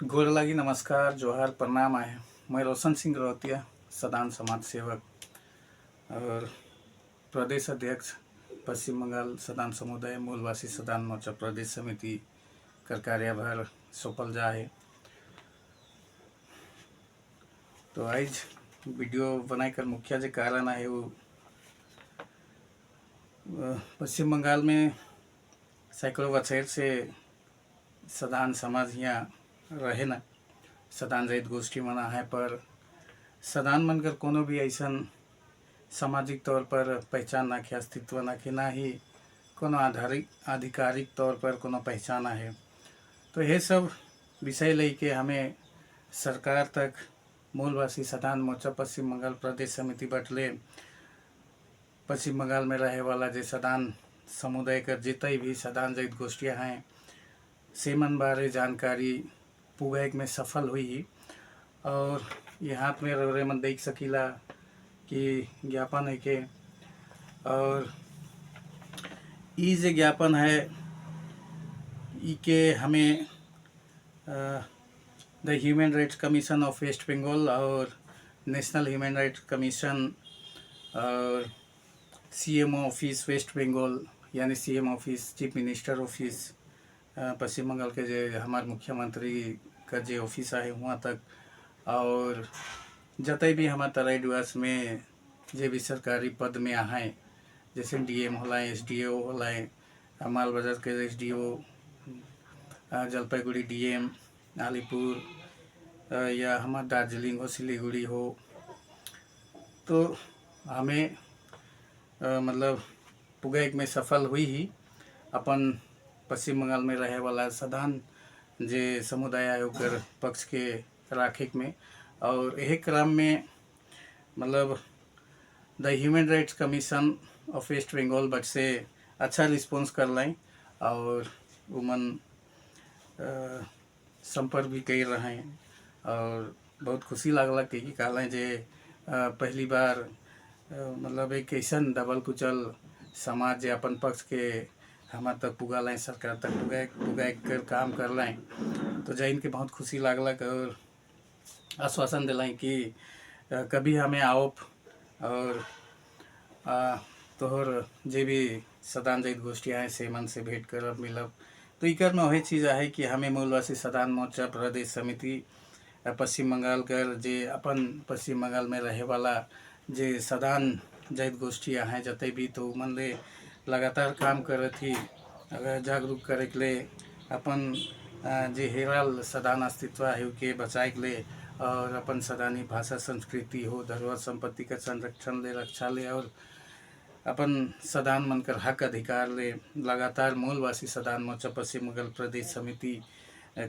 गोर लगी, नमस्कार, जोहार, प्रणाम आहे। मैं रोशन सिंह रौतिया, सदान समाज सेवक और प्रदेश अध्यक्ष पश्चिम बंगाल सदान समुदाय मूलवासी सदान मोर्चा प्रदेश समिति कर कार्यभार सौंपल जा है। तो आज वीडियो बनाकर मुख्य जो कारण है वो पश्चिम बंगाल में सैकड़ों वर्ष से सदान समाज यहाँ रहे न सदान रहित गोष्ठी मना है, पर सदान मनकर कोनो भी ऐसा सामाजिक तौर पर पहचान ना के अस्तित्व ना के ना ही कोनो आधिकारिक तौर पर कोनो पहचान है। तो ये सब विषय लेके हमें सरकार तक मूलवासी सदान मोर्चा पश्चिम बंगाल प्रदेश समिति बटले पश्चिम बंगाल में रहे वाला जो सदान समुदाय कर जितई भी सदान रहित गोष्ठियाँ हैं सेमन बारे जानकारी पुगैक में सफल हुई। और ये हाथ में रे मन देख सकीला कि ज्ञापन है के, और ई जे ज्ञापन है ई के हमें the human rights commission of waste Bengal और नेशनल ह्यूमन राइट्स कमीशन और सीएमओ ऑफिस वेस्ट बंगाल यानी CM office chief minister office Paschim Bengal के जो हमारे मुख्यमंत्री का जो ऑफिस है वहाँ तक, और जतई भी हमारे तराई डुआस में जो भी सरकारी पद में आए जैसे डीएम होला, एसडीओ होला, माल बाजार के एसडीओ, जलपाईगुड़ी डीएम, अलीपुर या हमारा दार्जिलिंग हो, सिलीगुड़ी हो, तो हमें मतलब पुगैक में सफल हुई ही अपन पश्चिम बंगाल में रहे वाला सदान जे समुदाय आयोग कर पक्ष के राखिक में। और यही क्रम में मतलब the human rights commission of waste Bengal but से अच्छा रिस्पॉन्स कर लाएँ और उमन संपर्क भी कर रहे हैं और बहुत खुशी लागला कि कहलें जे पहली बार मतलब एक ऐसा दबल कुचल समाज जे अपन पक्ष के हमारे तक पुगा लाएँ, सरकार तक पुगा कर काम कर लाएँ। तो जैन के बहुत खुशी लागला और आश्वासन दिलाएँ कि कभी हमें आओ और तोहर जे भी सदान रहित गोष्ठियाँ हैं से मन से भेंट करब मिलब। तो इकर में वही चीज़ है कि हमें मूलवासी सदान मोर्चा प्रदेश समिति पश्चिम बंगाल कर जे अपन पश्चिम बंगाल में रहे वाला जे सदान रहित गोष्ठियाँ हैं जते भी, तो मन ले लगातार काम करत ही अगर जागरूक करे के लिए अपन जे हेराल सदान अस्तित्व है के बचाए के लिए और अपन सदानी भाषा संस्कृति हो धरोहर संपत्ति का संरक्षण ले रक्षा ले और अपन सदान मनकर हक अधिकार ले लगातार मूलवासी सदान मोर्चा पश्चिम बंगाल प्रदेश समिति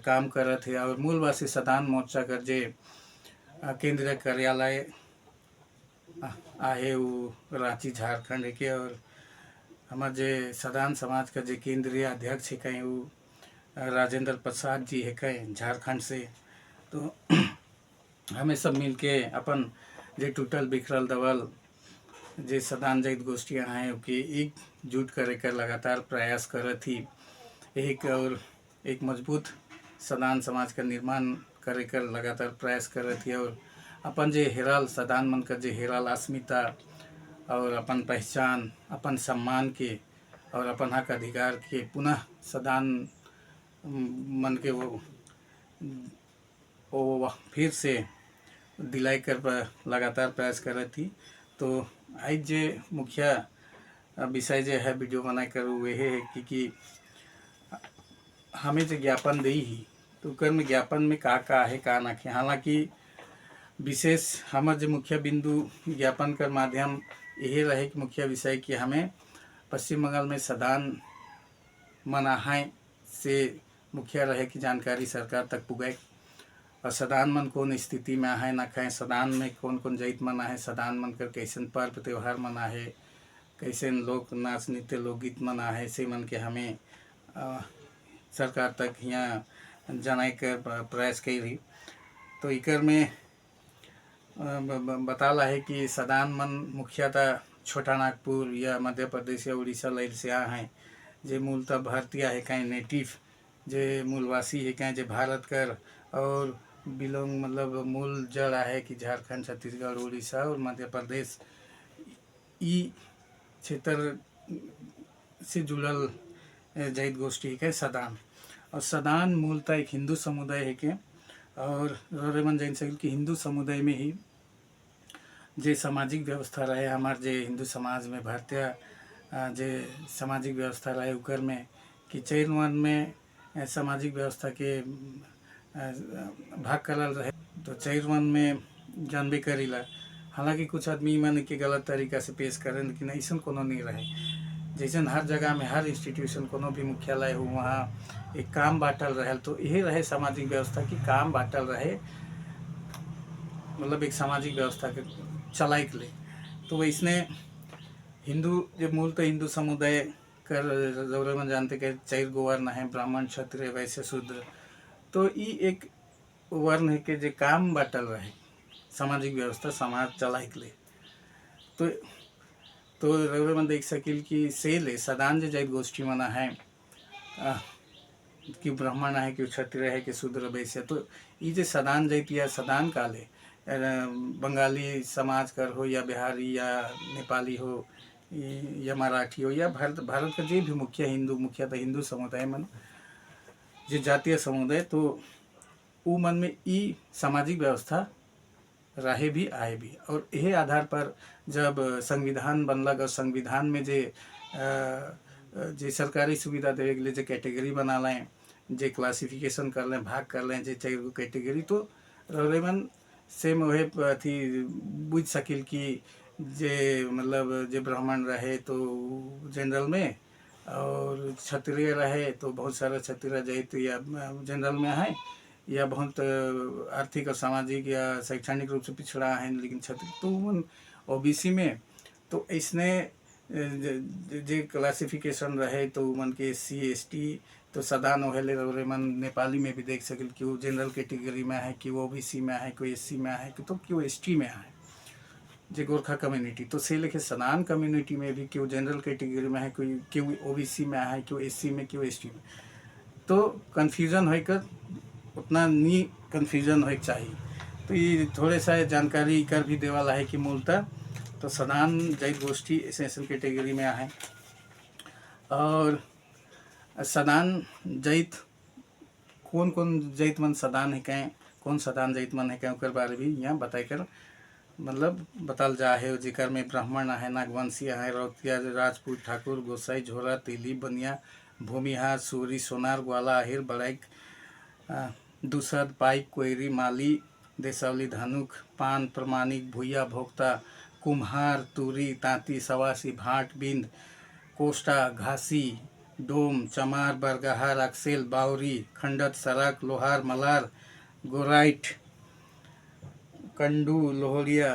काम करत है। और मूलवासी सदान मोर्चा कर जे केंद्रीय कार्यालय आहे वो रांची झारखंड के, और हमारे जे सदान समाज का जो केंद्रीय अध्यक्ष है कहीं वो राजेंद्र प्रसाद जी है कहीं झारखंड से। तो हमें सब मिल के अपन जे टूटल बिखरल दबल जे सदान रहित गोष्ठियाँ हैं कि एकजुट करे कर लगातार प्रयास करत ही एक और एक मजबूत सदान समाज का निर्माण करे कर लगातार प्रयास करत ही। और अपन जे हेराल सदान मन कर जे हेराल अस्मिता और अपन पहचान अपन सम्मान के और अपन हक अधिकार के पुनः सदान मन के वो फिर से दिलाई कर लगातार प्रयास कर थी। तो आज जे मुख्य विषय जो है वीडियो बना कर वो है कि हमें जो ज्ञापन दी ही तो कर में ज्ञापन में का है का ना के, हालांकि विशेष हमारे जो मुख्य बिंदु ज्ञापन कर माध्यम यही रहे कि मुख्य विषय कि हमें पश्चिम बंगाल में सदान मनाहाय से मुख्य रहे कि जानकारी सरकार तक पुगाए और सदान मन कौन स्थिति में आहे ना खाए, सदान में कौन कौन जैत मना है, सदान मन कर कैसन पर्व त्यौहार मना है, कैसन लोक नाच नृत्य लोकगीत मना है, से मन के हमें सरकार तक यहाँ जनाए कर प्रयास करी। तो इकर में बताला है कि सदान मन मुख्यतः छोटा नागपुर या मध्य प्रदेश या उड़ीसा लाइल से आ हैं जे मूलतः भारतीय है कहीं नेटिव जे मूलवासी है कहें जे भारत कर और बिलोंग मतलब मूल जड़ है कि झारखंड, छत्तीसगढ़, उड़ीसा और मध्य प्रदेश ई क्षेत्र से जुड़ल जैत गोष्ठी है सदान। और सदान मूलतः एक हिंदू समुदाय है के और रोरेमन जैन सगिल कि हिंदू समुदाय में ही जे सामाजिक व्यवस्था रहे हमार जे हिंदू समाज में भारतीय जे सामाजिक व्यवस्था रहे उकर में कि चैर वन में सामाजिक व्यवस्था के भाग करल रहे। तो चैर वन में जानबे करीला, हालांकि कुछ आदमी मन के गलत तरीका से पेश करें, लेकिन ऐसा कोनो नहीं रहे। जैसन हर जगह में हर इंस्टीट्यूशन कोनो भी मुख्यालय हो वहाँ एक काम बांटल रहे, तो यही रहे सामाजिक व्यवस्था की काम बांटल रहे, मतलब एक सामाजिक व्यवस्था के चलाए के लिए। तो वैसने हिंदू जो मूल तो हिंदू समुदाय कर जरूर में जानते कि चैर गो वर्ण है, ब्राह्मण, क्षत्रिय, वैश्य, शूद्र। तो ये एक वर्ण है कि जो काम बांटल रहे सामाजिक व्यवस्था समाज चलाए के लिए। तो रउरे मन देख सकिल कि सेले सदान जे जैत गोष्ठी मना है कि ब्राह्मण है कि क्षत्रिय है कि शूद्र, वैश्य। तो ये जो सदान जैत या सदान काले बंगाली समाज कर हो या बिहारी या नेपाली हो या मराठी हो या भारत का जो भी मुख्यतः हिंदू समुदाय मन जो जातीय समुदाय, तो वो मन में ई सामाजिक व्यवस्था रहे भी आए भी। और यही आधार पर जब संविधान बनलक और संविधान में जे सरकारी सुविधा देवे के लिए जो कैटेगरी बना लें, जे क्लासिफिकेशन कर लें, भाग कर लें जे चाहे कैटेगरी, तो रेमन से वह अथी बुझ सकिल कि जे मतलब जे ब्राह्मण रहे तो जनरल में और क्षत्रिय रहे तो बहुत सारा क्षत्रिय जैत या जनरल में है, या बहुत आर्थिक और सामाजिक या शैक्षणिक रूप से पिछड़ा है लेकिन क्षत्रिय तो ओबीसी में। तो इसने जे क्लासिफिकेशन रहे तो मन के SC ST तो सदान होले रे मन नेपाली में भी देख सकिल कि वो जनरल कैटेगरी में है कि वो OBC में है, कोई SC में है तो क्यों ST में है जे गोरखा कम्युनिटी। तो से लेके सदान कम्युनिटी में भी क्यों जनरल कैटेगरी में है, कोई क्यों OBC में है, क्यों SC में, क्यों ST में। तो कन्फ्यूजन होकर उतना नहीं कन्फ्यूजन हो चाहिए। तो ये थोड़े सा जानकारी कर भी देवाला है कि मूलतः तो सदान जैत गोष्ठी एसेंशियल कैटेगरी में है। और सदान जैत कौन कौन जैत मन सदान है कहें, कौन सदान जैत मन है कहें ओकर बारे भी यहाँ बताए कर मतलब बताल जा है। जिकर में ब्राह्मण है, नागवंशी है, रौतिया, राजपूत, ठाकुर, गोसाई, झोरा, तेली, बनिया, भूमिहार, सूरी, सोनार, ग्वाला, आहिर, बड़ैक, दुसद, पाइक, कोयरी, माली, देसावली, धनुक, पान, प्रमाणिक, भूया, भोक्ता, कुम्हार, तुरी, तांती, सवासी, भाट, बिंद, कोष्टा, घासी, डोम, चमार, बरगहा, रक्सेल, बावरी, खंडत, सरक, लोहार, मलार, गोराइट, कंडू, लोहरिया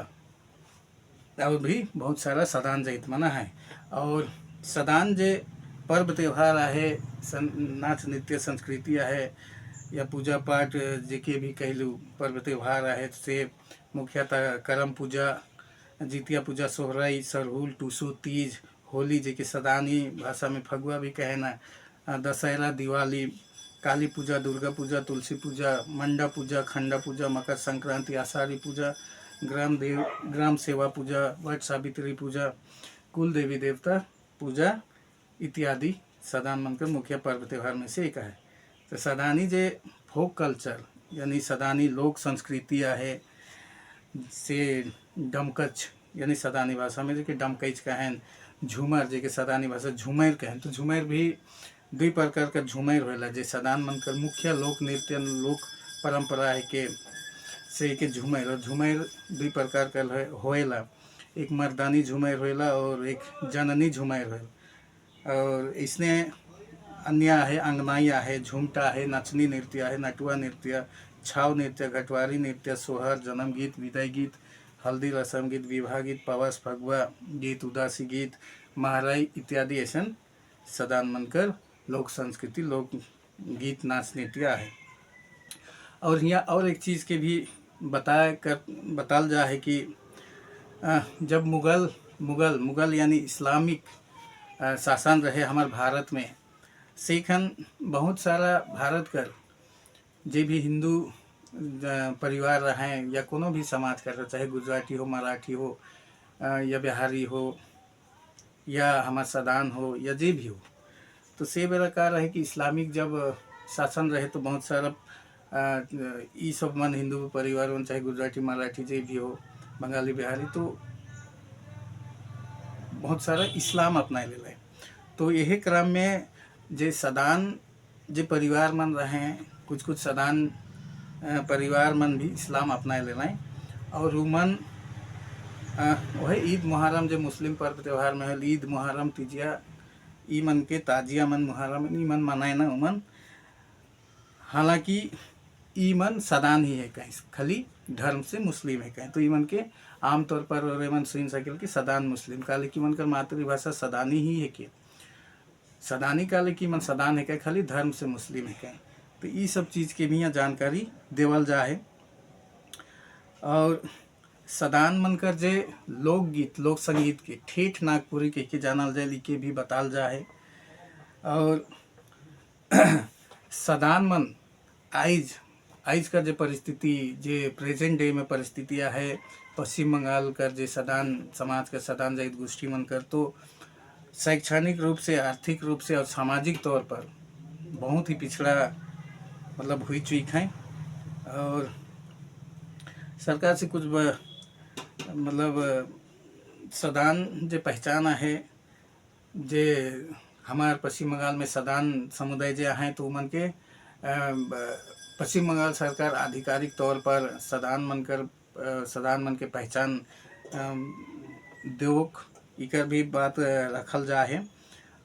और भी बहुत सारा सदान जैत मना है। और सदान जे पर्व त्यौहार है, नाच नृत्य संस्कृति है या पूजा पाठ जेके भी कहलू पर्व त्यौहार है से मुख्यतः करम पूजा, जितिया पूजा, सोहराई, सरहुल, टूसू, तीज, होली जेके सदानी भाषा में फगुआ भी कहे ना, दशहरा, दिवाली, काली पूजा, दुर्गा पूजा, तुलसी पूजा, मंडा पूजा, खंडा पूजा, मकर संक्रांति, आषाढ़ी पूजा, ग्राम सेवा पूजा, वट सावित्री पूजा, कुल देवी देवता पूजा इत्यादि सदान मनकर मुख्य पर्व त्यौहार में से एक है। तो सदानी जे फोक कल्चर यानी सदानी लोक संस्कृति है से डमकच यानी सदानी भाषा में जो डमकच कहें, झूमर जे के सदानी भाषा झूमर कहें। तो झूमर भी दुई प्रकार का झूमर होला जे सदान मनकर मुख्य लोक नृत्य लोक परंपरा है के से के झूमर। और झूमर दुई प्रकार का होएला, एक मर्दानी झूमर होएला और एक जननी झूमर होएला। और इसने अन्य है अंगनाई है, झुमटा है, नचनी नृत्य है, नटुआ नृत्य, छाव नृत्य, घटवारी नृत्य, सोहर, जन्म गीत, विदाई गीत, हल्दी रसम गीत, विवाह गीत, पवस, फगुआ गीत, उदासी गीत, महाराई इत्यादि ऐसा सदान मनकर लोक संस्कृति लोक गीत नाच नृत्य है। और यहाँ और एक चीज़ के भी बताल जा है कि जब मुगल यानी इस्लामिक शासन रहे हमारे भारत में सेखन बहुत सारा भारत कर जे भी हिंदू परिवार रहें या कोनो भी समाज कर, चाहे गुजराती हो, मराठी हो, या बिहारी हो, या हमार सदान हो, या जे भी हो, तो से बेरा का रहे कि इस्लामिक जब शासन रहे तो बहुत सारा ई सब मन हिंदू परिवार में, चाहे गुजराती मराठी जे भी हो, बंगाली बिहारी, तो बहुत सारा इस्लाम अपना ले। तो यही क्रम में जे सदान जे परिवार मन रहे, कुछ कुछ सदान परिवार मन भी इस्लाम अपना ले रहे, और उमन वही ईद मुहर्रम जो मुस्लिम पर्व त्यौहार में है, ईद मुहर्रम तिजिया ई मन के ताजिया मन मुहर्रम ई मन मनाए ना उमन। हालांकि ई मन सदान ही है कहीं, खाली धर्म से मुस्लिम है कहीं, तो ई मन के आमतौर पर मन सुन सकेल कि सदान मुस्लिम काले की मन कर मातृभाषा सदानी ही है के, सदानी काले की मन सदान है कहीं, खाली धर्म से मुस्लिम है कहीं। तो ये सब चीज़ के भी यहाँ जानकारी देवल जा है। और सदान मन कर जे लोकगीत लोक संगीत के ठेठ नागपुरी के जानल जाए, लिखे भी बताल जा है। और सदान मन आइज आइज का जो परिस्थिति, जे प्रेजेंट डे में परिस्थितियाँ है पश्चिम बंगाल कर जे सदान समाज का सदान जाइत गोष्ठी मन कर, तो शैक्षणिक रूप से, आर्थिक रूप से और सामाजिक तौर पर बहुत ही पिछड़ा मतलब हुई चुक हैं। और सरकार से कुछ मतलब सदान जे पहचान है, जे हमारे पश्चिम बंगाल में सदान समुदाय जे हैं, तो उमन के पश्चिम बंगाल सरकार आधिकारिक तौर पर सदान मन के पहचान देवक इकर भी बात रखल जा है।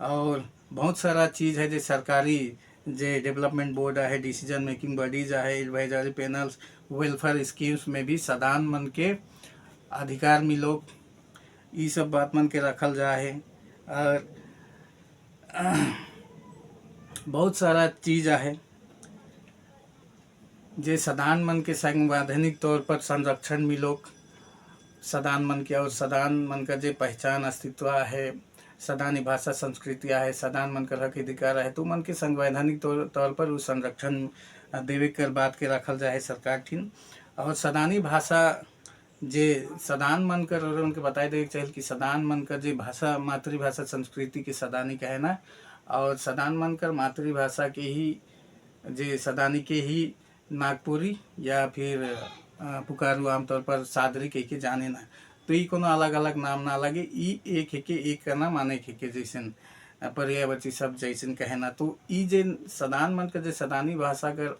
और बहुत सारा चीज़ है जो सरकारी जे डेवलपमेंट बोर्ड है, डिसीजन मेकिंग बॉडीज है, एडवाइजरी पैनल्स, वेलफेयर स्कीम्स में भी सदान मन के अधिकार मिलो, ये सब बात मन के रखल जा है। और बहुत सारा चीज़ है जे सदान मन के संवैधानिक तौर पर संरक्षण मिलो सदान मन के, और सदान मन का जे पहचान अस्तित्व है, सदानी भाषा संस्कृतियाँ है, सदान मन का हक अधिकार है, तो मन के संवैधानिक तौर पर उस संरक्षण देवे कर बात के रखल जाए सरकार ठीन। और सदानी भाषा जे सदान मन कर और उनके बताए देवे चाहिए कि सदान मन कर जे भाषा मातृभाषा संस्कृति के सदानी का है ना, और सदान मन कर मातृभाषा के ही जे सदानी के ही नागपुरी या फिर पुकारू आमतौर पर सादरी के जाने ना, तो ये कोनो अलग अलग नाम ना लगे, ई एक है के एक का ना माने के जैसन पर्यायवाची सब जैसन कहे ना। तो ई जे सदान मन कर जे सदानी भाषा कर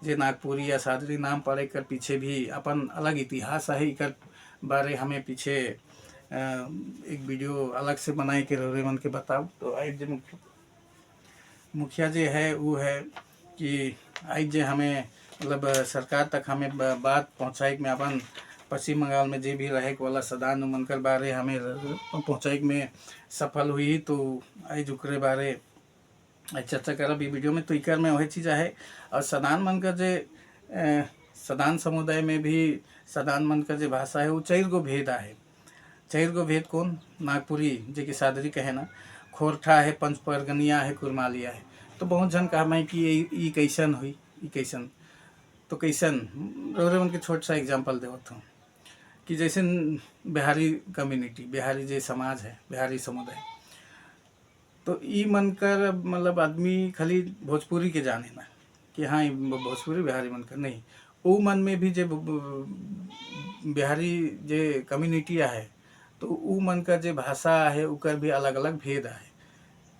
जे नागपुरी या सादरी नाम पड़े कर पीछे भी अपन अलग इतिहास है। इकर बारे हमें पीछे एक वीडियो अलग से बनाए के रोरे मन के बताओ। तो आज जो मुखिया जे है वो है कि आज जे हमें मतलब सरकार तक हमें बात पहुँचाए में अपन पश्चिम बंगाल में जे भी रहे वाला सदान मनकर बारे हमें पहुँचाए में सफल हुई। तो आज उकरे बारे चर्चा करब ई वीडियो में। तो इकर में वही चीज़ है। और सदान मनकर जे सदान समुदाय में भी सदान मनकर जे भाषा है वो 4 गो भेद है। 4 गो भेद कौन? नागपुरी जे कि सादरी कहे ना, खोरठा है, पंचपरगनिया है, कुरमालिया है। तो बहुत जन कहा मैं कि ये कैसन हुई, ये कैसन, तो कैसन रोरे मन के छोट सा एग्जाम्पल देवत हूँ कि जैसे बिहारी कम्युनिटी, बिहारी जे समाज है, बिहारी समुदाय, तो ई मन कर मतलब आदमी खाली भोजपुरी के जाने ना कि हाँ भोजपुरी बिहारी मन कर नहीं, वो मन में भी जे बिहारी जे कम्युनिटी है तो वो मन का जे भाषा है उकर भी अलग अलग भेद है।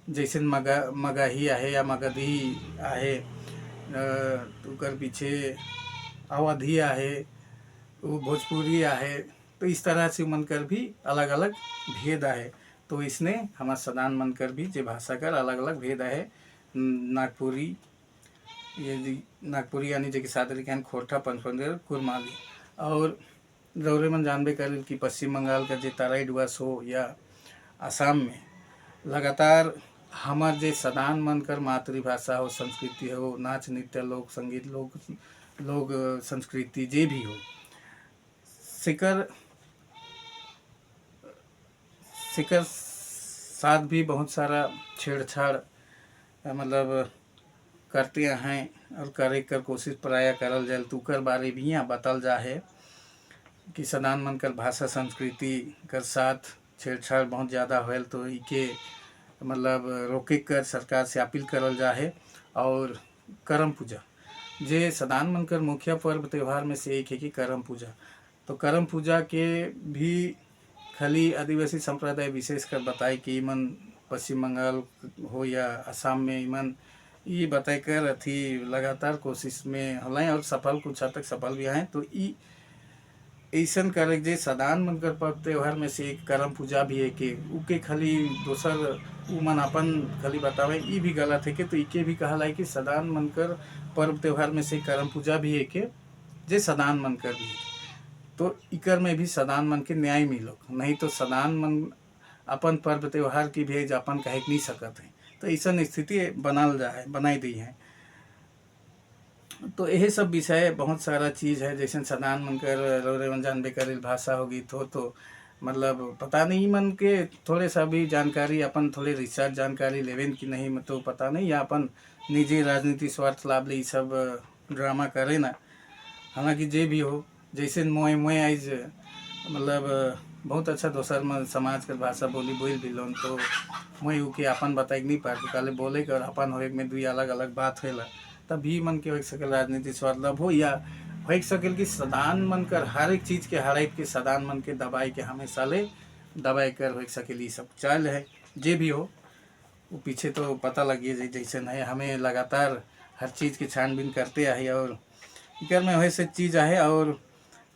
जैसे मगही है या मगधी है, तो उकर पीछे अवधी है, वो भोजपुरी है। तो इस तरह से मनकर भी अलग अलग भेद है। तो इसने हमारा सदान मनकर भी जे भाषा कर अलग अलग भेद है। नागपुरी ये नागपुरी यानी जे कि सादरी कहन, खोरठा, पंचपरगनिया, कुरमाली। और रौरे मन जानबे करें कि पश्चिम बंगाल का जे तराई डुवर्स हो या असम में लगातार हमार जे सदान मनकर मातृभाषा हो, संस्कृति हो, नाच नृत्य, लोक संगीत, लोग संस्कृति जे भी हो, सिकर साथ भी बहुत सारा छेड़छाड़ मतलब करते हैं और करे कर कोशिश प्राय करल जाए तो कर बारे भी यहाँ बतल जा है कि सदान मन कर भाषा संस्कृति कर साथ छेड़छाड़ बहुत ज़्यादा होल तो इके मतलब रोके कर सरकार से अपील करल जा है। और करम पूजा जे सदान मन कर मुख्य पर्व त्यौहार में से एक है कि करम पूजा। तो करम पूजा के भी खाली आदिवासी संप्रदाय विशेष कर बताए कि ईमन पश्चिम बंगाल हो या असम में ईमन ये बताए कर अथी लगातार कोशिश में हलाएँ और सफल कुछ हद तक सफल भी आए। तो ई ऐसन करे जे सदान मन कर पर्व त्यौहार में से एक करम पूजा भी है कि उके खाली दोसर उ मन अपन खाली बतावे ई भी गलत है कि तो इके भी कहला है कि सदान मन कर पर्व त्यौहार में से करम पूजा भी है कि जे सदान मन कर भी है। तो इकर में भी सदान मन के न्याय मिलो, नहीं तो सदान मन अपन पर्व त्यौहार की भेज अपन कहे नहीं सकत है। तो ऐसा स्थिति बनल जा है बनाई दी है। तो यही सब विषय बहुत सारा चीज़ है जैसे सदान मन कर रोरे जानबे करेल भाषा होगी तो मतलब पता नहीं मन के थोड़े सा भी जानकारी अपन थोड़े रिसर्च जानकारी लेवेन कि नहीं तो पता नहीं या अपन निजी राजनीति स्वार्थ लाभ ले सब ड्रामा करे ना। हालांकि जे भी हो जैसे मोए आज मतलब बहुत अच्छा दोसर में समाज के भाषा बोली बोल भी लोन तो मोए के अपन बताए नहीं पार काले बोले कर अपन हो में दुई अलग अलग बात होला तभी मन के हो सके राजनीति स्वार्थ हो या हो सके कि सदान मन कर हर एक चीज़ के हड़प के सदान मन के दबाई के हमेशा ले दबाई कर हो सके सब चाल है जे भी हो वो पीछे तो पता लगे जैसे नहीं हमें लगातार हर चीज़ की छानबीन करते आए और इकर में वैसे चीज़ है। और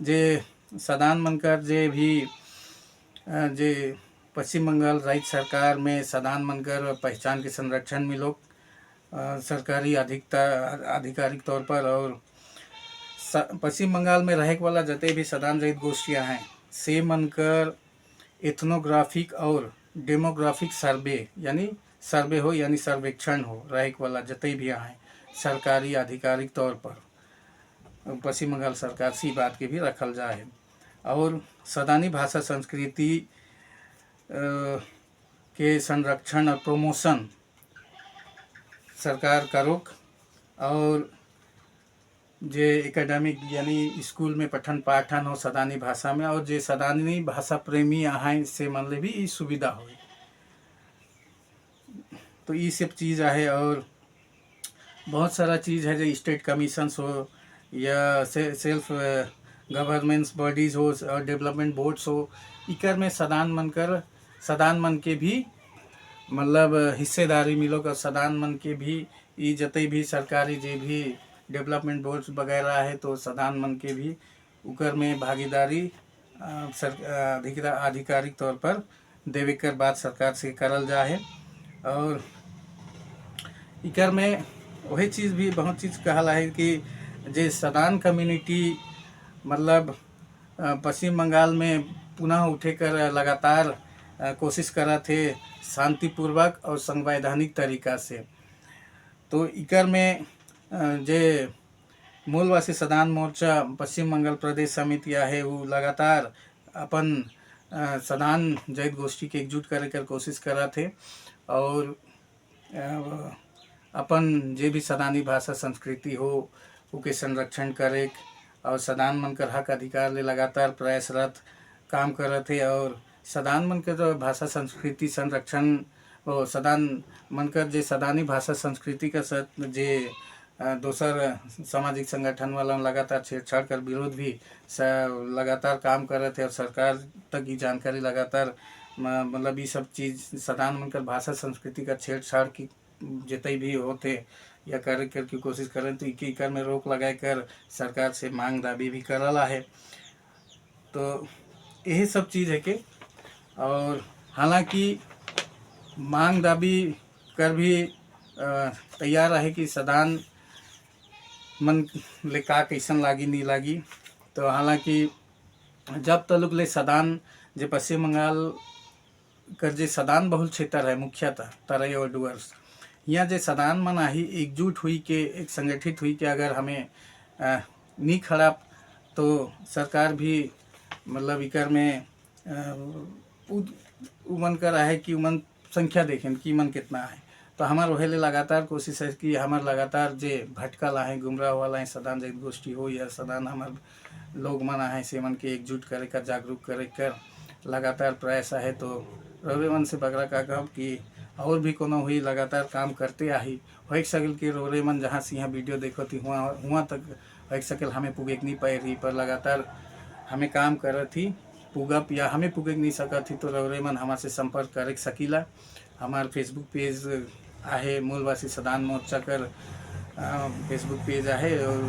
जे सदान मन कर जे भी जे पश्चिम बंगाल राज्य सरकार में सदान मन कर पहचान के संरक्षण में लोग सरकारी आधिकारिक तौर पर और पश्चिम बंगाल में रहे वाला जते भी सदान रहित गोष्ठियाँ हैं से मनकर एथनोग्राफिक और डेमोग्राफिक सर्वे सर्वे हो यानी सर्वेक्षण हो रहे वाला जते भी हैं सरकारी आधिकारिक तौर पर पश्चिम बंगाल सरकार से बात के भी रखल जाए। और सदानी भाषा संस्कृति के संरक्षण और प्रमोशन सरकार करोक और जे एकेडमिक यानी स्कूल में पठन पाठन हो सदानी भाषा में और जे सदानी भाषा प्रेमी आए से मन ले भी ये सुविधा हो। तो ये सब चीज़ है और बहुत सारा चीज़ है जो स्टेट कमीशंस हो या सेल्फ गवर्नमेंट्स बॉडीज़ हो और डेवलपमेंट बोर्ड्स हो इकर में सदान मन के भी मतलब हिस्सेदारी मिलो और सदान मन के भी ये जते भी सरकारी जे भी डेवलपमेंट बोर्ड्स वगैरह है तो सदान मन के भी उकर में भागीदारी आधिकारिक तौर पर देवे कर बात सरकार से करल जा है। और इकर में वही चीज़ भी बहुत चीज़ कहला है कि जे सदान कम्युनिटी मतलब पश्चिम बंगाल में पुनः उठे कर लगातार कोशिश करा थे शांतिपूर्वक और संवैधानिक तरीका से। तो इकर में जे मूलवासी सदान मोर्चा पश्चिम बंगाल प्रदेश समिति है वो लगातार अपन सदान जैत गोष्ठी के एकजुट करे कर कोशिश करा थे और अपन जे भी सदानी भाषा संस्कृति हो उके संरक्षण करे और सदान मन कर हक अधिकार ले लगातार प्रयासरत काम करे थे। और सदान मन कर जो भाषा संस्कृति संरक्षण और सदान मन कर जे सदानी भाषा संस्कृति का जे दोसर सामाजिक संगठन वाला लगातार छेड़छाड़ कर विरोध भी लगातार काम कर रहे थे और सरकार तक की जानकारी लगातार मतलब ये सब चीज़ सदान मन कर भाषा संस्कृति का छेड़छाड़ की जितने भी होते या करे कर की कोशिश करें तो इके कर में रोक लगाए कर सरकार से मांग दाबी भी करला है। तो यही सब चीज़ है कि और हालांकि मांग दाबी कर भी तैयार है कि सदान मन ले का कैसन लागी नहीं लागी। तो हालांकि जब तलुक ले सदान जे पश्चिम बंगाल कर जे सदान बहुल क्षेत्र है मुख्यतः तराई और डुअर्स यहाँ जे सदान मन आही एकजुट हुई के एक संगठित हुई के अगर हमें नहीं खड़ा तो सरकार भी मतलब इकर में उमन कर है कि उमन संख्या देखें कि मन कितना है तो हमार वही लगातार कोशिश है कि हमार लगातार जे भटकल आहे गुमराह वाला है सदान जैत गोष्ठी हो या सदान हमार लोग मन आहे से मन के एकजुट करे कर जागरूक करे कर लगातार प्रयास है। तो रवे मन से बगरा का कहब कि और भी कोनो हुई लगातार काम करते आही हो सकल कि रोरे मन जहाँ से यहाँ वीडियो देखो थी हुआ तक हो सकल हमें पुगे नहीं पाए रही पर लगातार हमें काम कर थी पुगप या हमें पुगे नहीं सका थी। तो रौरे मन हमारे से संपर्क करे सकीला। हमार फेसबुक पेज आहे मूलवासी सदान मोर्चा कर फेसबुक पेज आहे और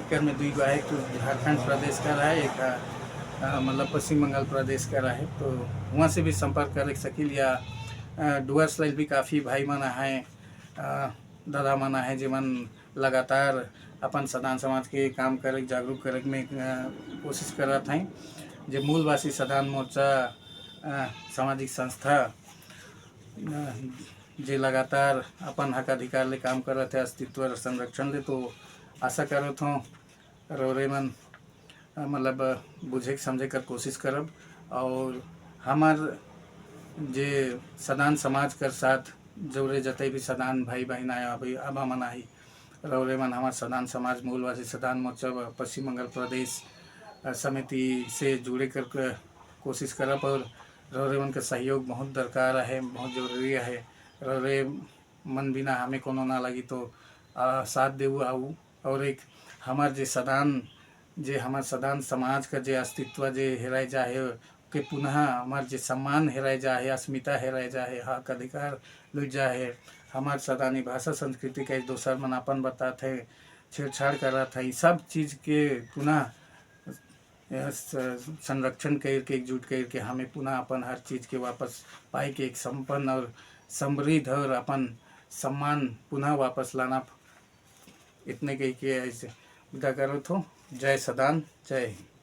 एक में 2 आहे, तो झारखंड प्रदेश का है, एक मतलब पश्चिम बंगाल प्रदेश का है। तो वहाँ से भी संपर्क कर सकिल या डुअर्स लाइल भी काफ़ी भाई मन है दादा मन है जे मन लगातार अपन सदान समाज के काम करे जागरूक करे में कोशिश करत हैं। जे मूलवासी सदान मोर्चा सामाजिक संस्था जे लगातार अपन हक अधिकार ले काम करत है अस्तित्व संरक्षण ले। तो आशा करत हूँ रौरे मन मतलब बुझे समझे कर कोशिश करब और हमार जे सदान समाज कर साथ जोरे जते भी सदान भाई बहन आया अभी अब मन आई रौरे मन हमार सदान समाज मूलवासी सदान मोर्चा पश्चिम बंगाल प्रदेश समिति से जुड़े कर कोशिश करब और रौरे मन का सहयोग बहुत दरकार है, बहुत जरूरी है। रौरे मन बिना हमें कोनो ना लगी तो साथ देऊ आऊ और एक हमार जे सदान जे हमार सदान समाज का जे अस्तित्व जे हेराय जाए के पुनः हमार जे सम्मान हेराय जाए अस्मिता हेराय जाए हक अधिकार लुट जाए हमार सदानी भाषा संस्कृति का दोसर मन अपन बतात है छेड़छाड़ करत है सब चीज़ के पुनः संरक्षण करके एकजुट करके हमें पुनः अपन हर चीज़ के वापस पाई के एक संपन्न और समृद्ध और अपन सम्मान पुनः वापस लाना इतने कह के ऐसे विदा करो तो जय सदान जय हिंद।